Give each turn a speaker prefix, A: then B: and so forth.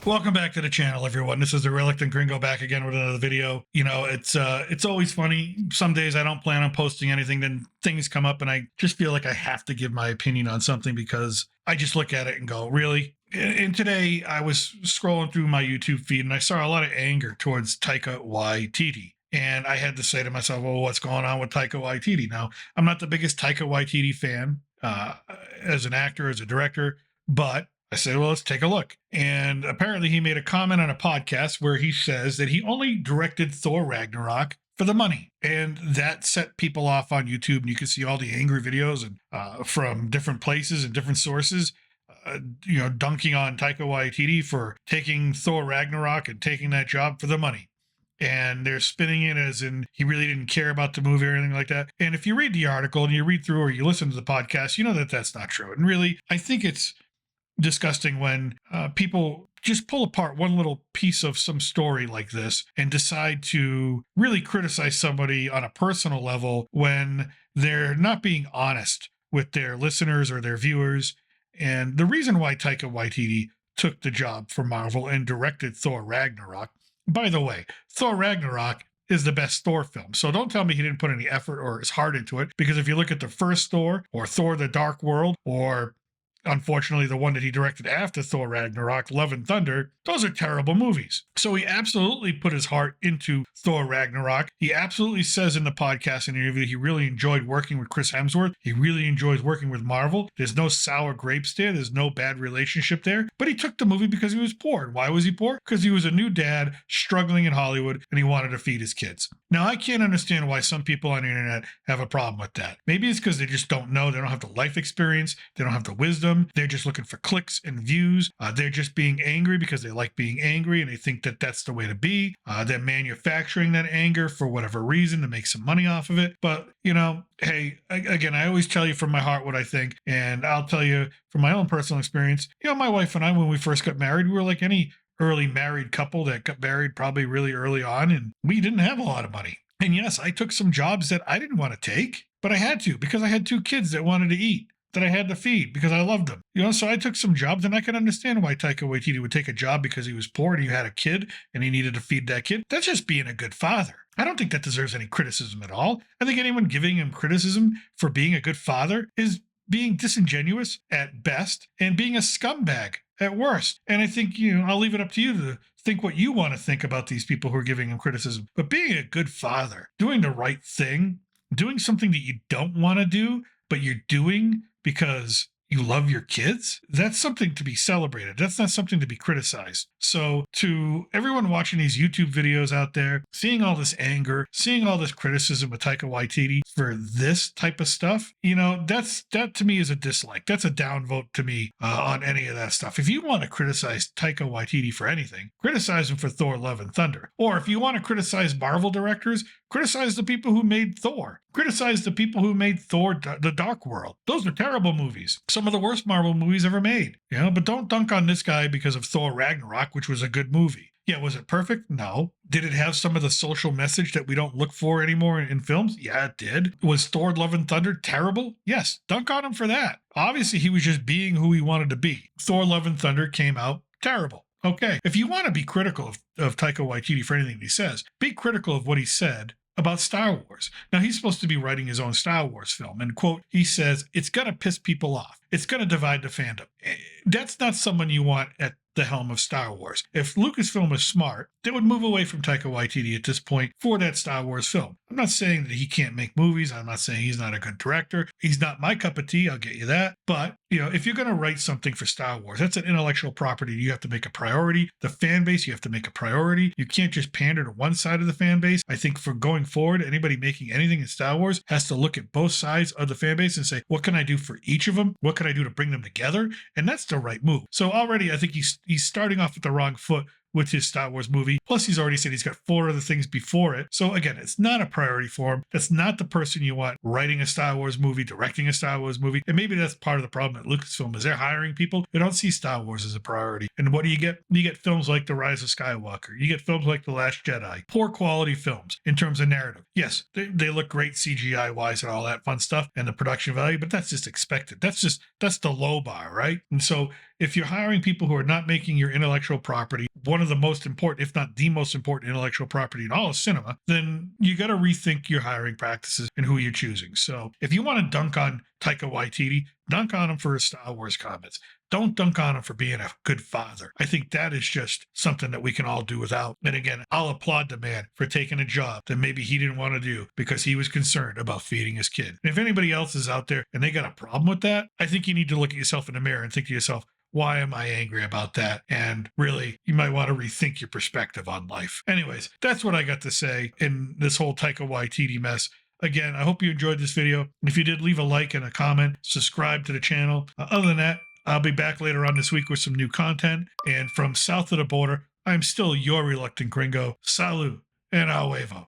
A: Welcome back to the channel, everyone. This is the Reluctant Gringo back again with another video. You know, it's always funny. Some days I don't plan on posting anything, then things come up and I just feel like I have to give my opinion on something because I just look at it and go, really? And today I was scrolling through my YouTube feed and I saw a lot of anger towards Taika Waititi. And I had to say to myself, well, what's going on with Taika Waititi? Now, I'm not the biggest Taika Waititi fan as an actor, as a director, but I said, well, let's take a look. And apparently he made a comment on a podcast where he says that he only directed Thor Ragnarok for the money. And that set people off on YouTube. And you can see all the angry videos and from different places and different sources, dunking on Taika Waititi for taking Thor Ragnarok and taking that job for the money. And they're spinning it as in he really didn't care about the movie or anything like that. And if you read the article and you read through or you listen to the podcast, you know that that's not true. And really, I think it's disgusting when people just pull apart one little piece of some story like this and decide to really criticize somebody on a personal level when they're not being honest with their listeners or their viewers. And the reason why Taika Waititi took the job for Marvel and directed Thor Ragnarok, by the way, Thor Ragnarok is the best Thor film. So don't tell me he didn't put any effort or his heart into it, because if you look at the first Thor or Thor the Dark World, or unfortunately the one that he directed after Thor Ragnarok, Love and Thunder, those are terrible movies. So he absolutely put his heart into Thor Ragnarok. He absolutely says in the podcast and interview he really enjoyed working with Chris Hemsworth. He really enjoys working with Marvel. There's no sour grapes there. There's no bad relationship there. But he took the movie because he was poor. And why was he poor? Because he was a new dad struggling in Hollywood and he wanted to feed his kids. Now, I can't understand why some people on the internet have a problem with that. Maybe it's because they just don't know. They don't have the life experience. They don't have the wisdom. They're just looking for clicks and views. They're just being angry because they like being angry and they think that that's the way to be. They're manufacturing that anger for whatever reason to make some money off of it. But, you know, hey, again, I always tell you from my heart what I think. And I'll tell you from my own personal experience, you know, my wife and I, when we first got married, we were like any early married couple that got married probably really early on, and we didn't have a lot of money. And yes, I took some jobs that I didn't want to take, but I had to because I had two kids that wanted to eat, that I had to feed because I loved them. You know, so I took some jobs, and I can understand why Taika Waititi would take a job because he was poor and he had a kid and he needed to feed that kid. That's just being a good father. I don't think that deserves any criticism at all. I think anyone giving him criticism for being a good father is being disingenuous at best and being a scumbag at worst. And I think, you know, I'll leave it up to you to think what you want to think about these people who are giving him criticism. But being a good father, doing the right thing, doing something that you don't want to do, but you're doing because you love your kids, that's something to be celebrated. That's not something to be criticized. So to everyone watching these YouTube videos out there, seeing all this anger, seeing all this criticism of Taika Waititi for this type of stuff, you know, that to me is a dislike. That's a downvote to me on any of that stuff. If you want to criticize Taika Waititi for anything, criticize him for Thor, Love and Thunder. Or if you want to criticize Marvel directors, criticize the people who made Thor. Criticize the people who made Thor, The Dark World. Those are terrible movies. Some of the worst Marvel movies ever made. You know, but don't dunk on this guy because of Thor Ragnarok, which was a good movie. Yeah, was it perfect? No. Did it have some of the social message that we don't look for anymore in films? Yeah, it did. Was Thor Love and Thunder terrible? Yes. Dunk on him for that. Obviously, he was just being who he wanted to be. Thor Love and Thunder came out terrible. Okay, if you want to be critical of Taika Waititi for anything he says, be critical of what he said about Star Wars. Now, he's supposed to be writing his own Star Wars film. And, quote, he says, it's going to piss people off. It's going to divide the fandom. That's not someone you want at the helm of Star Wars. If Lucasfilm is smart, they would move away from Taika Waititi at this point for that Star Wars film. I'm not saying that he can't make movies. I'm not saying he's not a good director. He's not my cup of tea. I'll get you that. But, you know, if you're going to write something for Star Wars, that's an intellectual property. You have to make a priority. The fan base, you have to make a priority. You can't just pander to one side of the fan base. I think for going forward, anybody making anything in Star Wars has to look at both sides of the fan base and say, what can I do for each of them? What can I do to bring them together? And that's the right move. So already I think he's starting off with the wrong foot with his Star Wars movie. Plus, he's already said he's got 4 other things before it. So again, it's not a priority for him. That's not the person you want writing a Star Wars movie, directing a Star Wars movie. And maybe that's part of the problem at Lucasfilm is they're hiring people who don't see Star Wars as a priority. And what do you get? You get films like The Rise of Skywalker. You get films like The Last Jedi. Poor quality films in terms of narrative. Yes, they look great CGI wise and all that fun stuff and the production value, but that's just expected. That's the low bar, right? And so if you're hiring people who are not making your intellectual property one of the most important, if not the most important intellectual property in all of cinema, then you got to rethink your hiring practices and who you're choosing. So if you want to dunk on Taika Waititi, dunk on him for his Star Wars comments. Don't dunk on him for being a good father. I think that is just something that we can all do without. And again, I'll applaud the man for taking a job that maybe he didn't want to do because he was concerned about feeding his kid. And if anybody else is out there and they got a problem with that, I think you need to look at yourself in the mirror and think to yourself, why am I angry about that? And really, you might want to rethink your perspective on life. Anyways, that's what I got to say in this whole Taika Waititi mess. Again, I hope you enjoyed this video. If you did, leave a like and a comment, subscribe to the channel. Other than that, I'll be back later on this week with some new content. And from south of the border, I'm still your reluctant gringo. Salut and a huevo.